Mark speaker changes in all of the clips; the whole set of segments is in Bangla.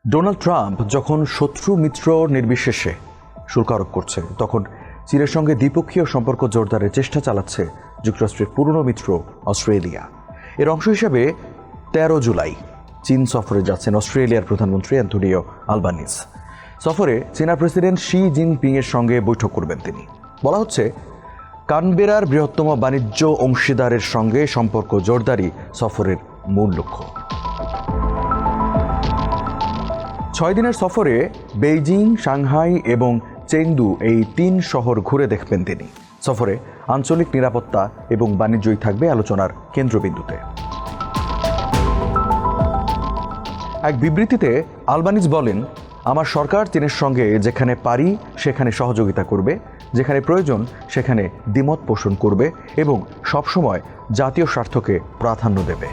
Speaker 1: ডোনাল্ড ট্রাম্প যখন শত্রু মিত্র নির্বিশেষে শুল্ক আরোপ করছে, তখন চীনের সঙ্গে দ্বিপক্ষীয় সম্পর্ক জোরদারের চেষ্টা চালাচ্ছে যুক্তরাষ্ট্রের পুরনো মিত্র অস্ট্রেলিয়া। এর অংশ হিসেবে 13 জুলাই চীন সফরে যাচ্ছেন অস্ট্রেলিয়ার প্রধানমন্ত্রী অ্যান্টনিও আলবানিজ। সফরে চীনা প্রেসিডেন্ট শি জিনপিংয়ের সঙ্গে বৈঠক করবেন তিনি। বলা হচ্ছে, কানবেরার বৃহত্তম বাণিজ্য অংশীদারের সঙ্গে সম্পর্ক জোরদারই সফরের মূল লক্ষ্য। 6 দিনের সফরে বেইজিং, সাংহাই এবং চেংদু এই 3 শহর ঘুরে দেখবেন তিনি। সফরে আঞ্চলিক নিরাপত্তা এবং বাণিজ্যই থাকবে আলোচনার কেন্দ্রবিন্দুতে। এক বিবৃতিতে আলবানিজ বলেন, আমার সরকার চীনের সঙ্গে যেখানে পারি সেখানে সহযোগিতা করবে, যেখানে প্রয়োজন সেখানে দ্বিমত পোষণ করবে এবং সবসময় জাতীয় স্বার্থকে প্রাধান্য দেবে।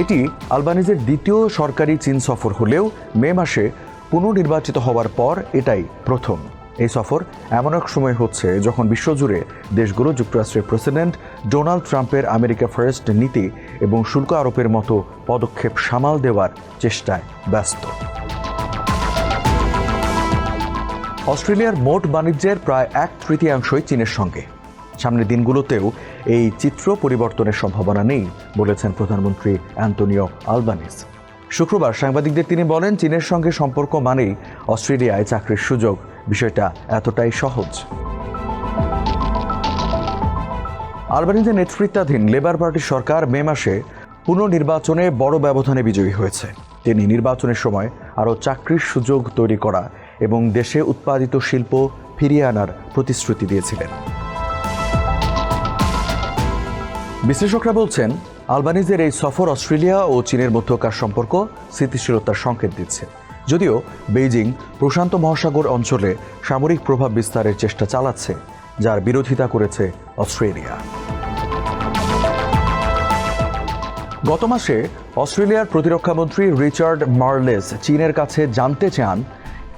Speaker 1: এটি আলবানিজের দ্বিতীয় সরকারি চীন সফর হলেও মে মাসে পুনর্নির্বাচিত হওয়ার পর এটাই প্রথম। এই সফর এমন এক সময় হচ্ছে যখন বিশ্বজুড়ে দেশগুলো যুক্তরাষ্ট্রের প্রেসিডেন্ট ডোনাল্ড ট্রাম্পের আমেরিকা ফার্স্ট নীতি এবং শুল্ক আরোপের মতো পদক্ষেপ সামাল দেওয়ার চেষ্টায় ব্যস্ত। অস্ট্রেলিয়ার মোট বাণিজ্যের প্রায় 1/3 চীনের সঙ্গে। সামনের দিনগুলোতেও এই চিত্র পরিবর্তনের সম্ভাবনা নেই বলেছেন প্রধানমন্ত্রী অ্যান্টনিও আলবানিজ। শুক্রবার সাংবাদিকদের তিনি বলেন, চীনের সঙ্গে সম্পর্ক মানেই অস্ট্রেলিয়ায় চাকরির সুযোগ। বিষয়টা এতটাই সহজ। আলবানিজের নেতৃত্বাধীন লেবার পার্টির সরকার মে মাসে পুনর্নির্বাচনে বড় ব্যবধানে বিজয়ী হয়েছে। তিনি নির্বাচনের সময় আরও চাকরির সুযোগ তৈরি করা এবং দেশে উৎপাদিত শিল্প ফিরিয়ে আনার প্রতিশ্রুতি দিয়েছিলেন। বিশ্লেষকরা বলছেন, আলবানিজের এই সফর অস্ট্রেলিয়া ও চীনের মধ্যকার সম্পর্ক স্থিতিশীলতার সংকেত দিচ্ছে। যদিও বেইজিং প্রশান্ত মহাসাগর অঞ্চলে সামরিক প্রভাব বিস্তারের চেষ্টা চালাচ্ছে, যার বিরোধিতা করেছে অস্ট্রেলিয়া। গত মাসে অস্ট্রেলিয়ার প্রতিরক্ষামন্ত্রী রিচার্ড মার্লেস চীনের কাছে জানতে চান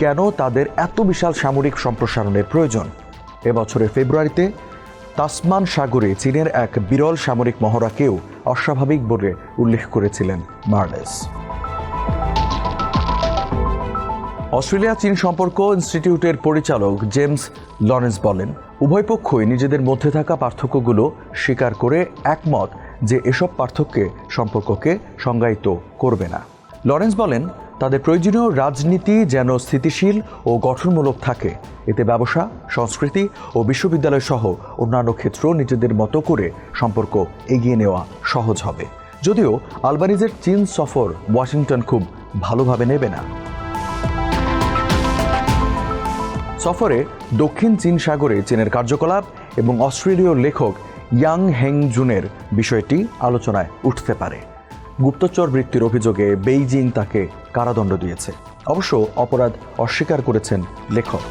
Speaker 1: কেন তাদের এত বিশাল সামরিক সম্প্রসারণের প্রয়োজন। এবছরের ফেব্রুয়ারিতে তাসমান সাগরে চীনের এক বিরল সামরিক মহড়াকেও অস্বাভাবিক বলে উল্লেখ করেছিলেন মার্লেস। অস্ট্রেলিয়া চীন সম্পর্ক ইনস্টিটিউটের পরিচালক জেমস লরেন্স বলেন, উভয় পক্ষই নিজেদের মধ্যে থাকা পার্থক্যগুলো স্বীকার করে একমত যে এসব পার্থক্যে সম্পর্ককে সংজ্ঞায়িত করবে না। লরেন্স বলেন, তাদের প্রয়োজনীয় রাজনীতি যেন স্থিতিশীল ও গঠনমূলক থাকে। এতে ব্যবসা, সংস্কৃতি ও বিশ্ববিদ্যালয় সহ অন্যান্য ক্ষেত্র নিজেদের মতো করে সম্পর্ক এগিয়ে নেওয়া সহজ হবে। যদিও আলবানিজের চীন সফর ওয়াশিংটন খুব ভালোভাবে নেবে না। সফরে দক্ষিণ চীন সাগরে চীনের কার্যকলাপ এবং অস্ট্রেলীয় লেখক ইয়াং হেংজুনের বিষয়টি আলোচনায় উঠতে পারে। গুপ্তচর বৃত্তির অভিযোগে বেইজিং তাকে কারাদণ্ড দিয়েছে। অবশ্য অপরাধ অস্বীকার করেছেন লেখক।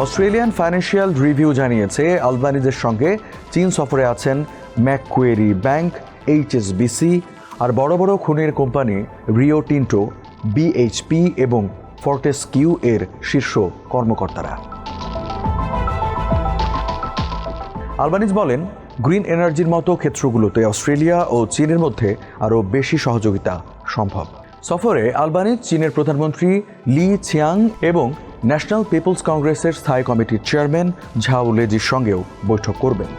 Speaker 1: অস্ট্রেলিয়ান ফাইন্যান্সিয়াল রিভিউ জানিয়েছে, আলবানিজের সঙ্গে চীন সফরে আছেন ম্যাককুয়েরি ব্যাংক, HSBC আর বড় বড় খনির কোম্পানি রিও টিন্টো, BHP এবং ফর্টেস্কিউ এর শীর্ষ কর্মকর্তারা। আলবানিজ বলেন, গ্রিন এনার্জির মতো ক্ষেত্রগুলোতে অস্ট্রেলিয়া ও চীনের মধ্যে আরও বেশি সহযোগিতা সম্ভব। সফরে আলবানিজ চীনের প্রধানমন্ত্রী লি ছিয়াং এবং ন্যাশনাল পিপলস কংগ্রেসের স্থায়ী কমিটির চেয়ারম্যান ঝাও লেজির সঙ্গেও বৈঠক করবেন।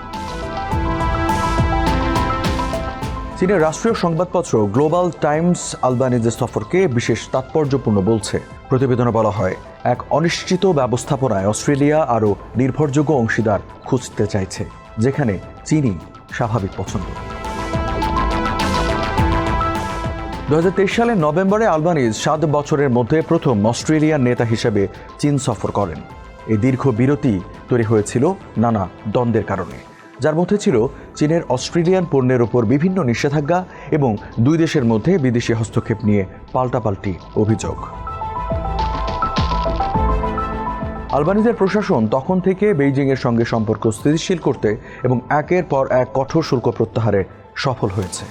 Speaker 1: চীনের রাষ্ট্রীয় সংবাদপত্র গ্লোবাল টাইমস আলবানিজের সফরকে বিশেষ তাৎপর্যপূর্ণ বলছে। প্রতিবেদনে বলা হয়, এক অনিশ্চিত ব্যবস্থাপনায় অস্ট্রেলিয়া আরও নির্ভরযোগ্য অংশীদার খুঁজতে চাইছে, যেখানে চীনই স্বাভাবিক পছন্দ। 2023 সালের নভেম্বরে আলবানিজ 7 বছরের মধ্যে প্রথম অস্ট্রেলিয়ান নেতা হিসেবে চীন সফর করেন। এই দীর্ঘ বিরতি তৈরি হয়েছিল নানা দ্বন্দ্বের কারণে, যার মধ্যে ছিল চীনের অস্ট্রেলিয়ান পণ্যের ওপর বিভিন্ন নিষেধাজ্ঞা এবং দুই দেশের মধ্যে বিদেশি হস্তক্ষেপ নিয়ে পাল্টাপাল্টি অভিযোগ। আলবানিজের প্রশাসন তখন থেকে বেইজিংয়ের সঙ্গে সম্পর্ক স্থিতিশীল করতে এবং একের পর এক কঠোর শুল্ক প্রত্যাহারে সফল হয়েছে।